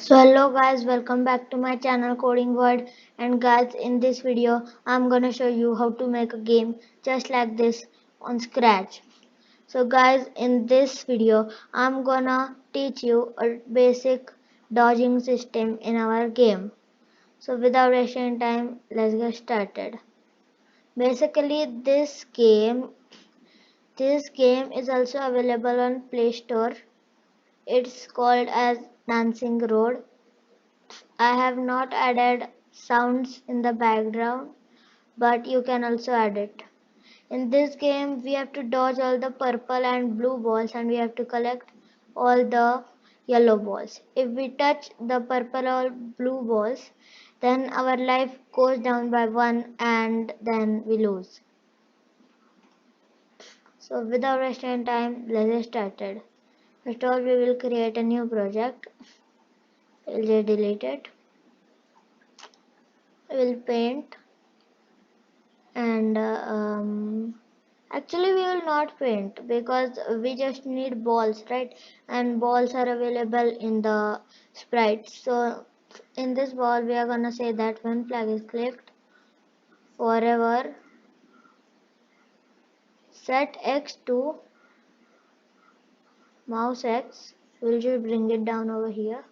So hello guys, welcome back to my channel Coding World. And guys, in this video I'm gonna show you how to make a game just like this on Scratch. So guys, in this video I'm gonna teach you a basic dodging system in our game. So without wasting time, let's get started. Basically this game is also available on Play Store. It's called as Dancing Road. I have not added sounds in the background, but you can also add it. In this game, we have to dodge all the purple and blue balls and we have to collect all the yellow balls. If we touch the purple or blue balls, then our life goes down by one and then we lose. So without wasting time, let's get started. First of all, we will create a new project. We'll just delete it. We'll paint and actually we will not paint because we just need balls, right? And balls are available in the sprites. So in this ball we are gonna say that when flag is clicked, forever set X to mouse X. We'll just bring it down over here.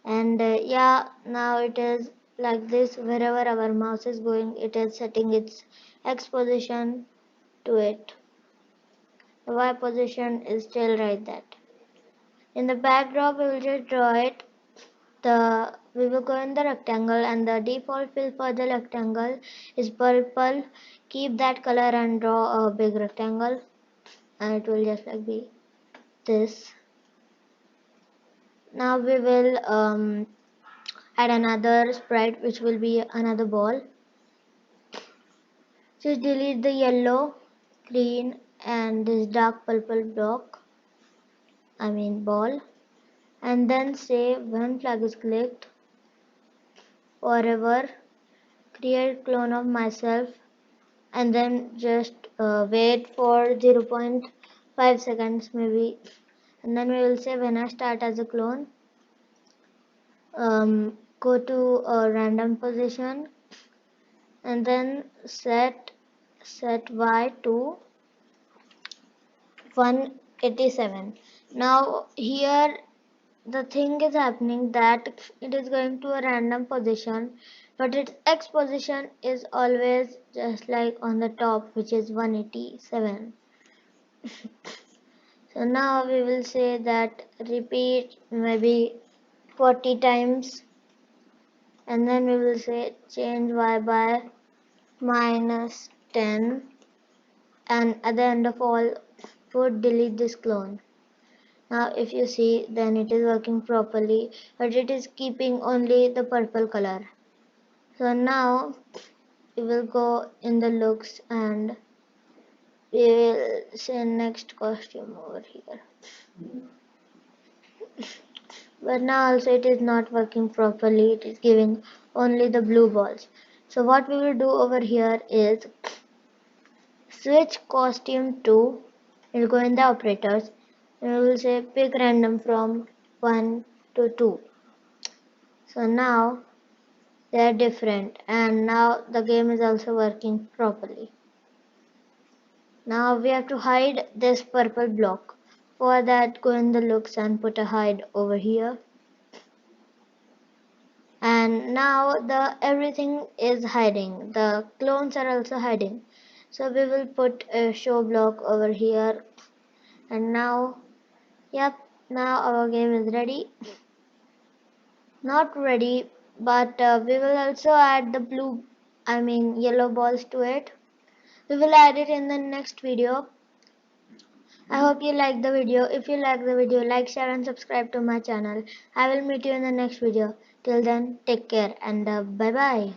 And yeah, now it is like this. Wherever our mouse is going, it is setting its X position to it. The Y position is still right that. In the backdrop, we will just draw it. We will go in the rectangle and the default fill for the rectangle is purple. Keep that color and draw a big rectangle, and it will just like be this. Now we will add another sprite which will be another ball. Just delete the yellow, green and this dark purple ball, and then say when flag is clicked, forever create clone of myself, and then just wait for 0.5 seconds maybe, and then we will say when I start as a clone, go to a random position and then set y to 187. Now here the thing is happening that it is going to a random position, but its X position is always just like on the top, which is 187. So now we will say that repeat maybe 40 times, and then we will say change Y by -10, and at the end of all put delete this clone. Now if you see, then it is working properly, but it is keeping only the purple color. So now we will go in the looks and we will say next costume over here. But now also it is not working properly, it is giving only the blue balls. So what we will do over here is switch costume to, we'll go in the operators and we will say pick random from 1 to 2. So now they are different and now the game is also working properly. Now we have to hide this purple block. For that, go in the looks and put a hide over here. And now the everything is hiding. The clones are also hiding. So we will put a show block over here. And now, yep, now our game is ready. Not ready, but we will also add the yellow balls to it. We will add it in the next video. I hope you like the video. If you like the video, like, share and subscribe to my channel. I will meet you in the next video. Till then, take care and bye bye.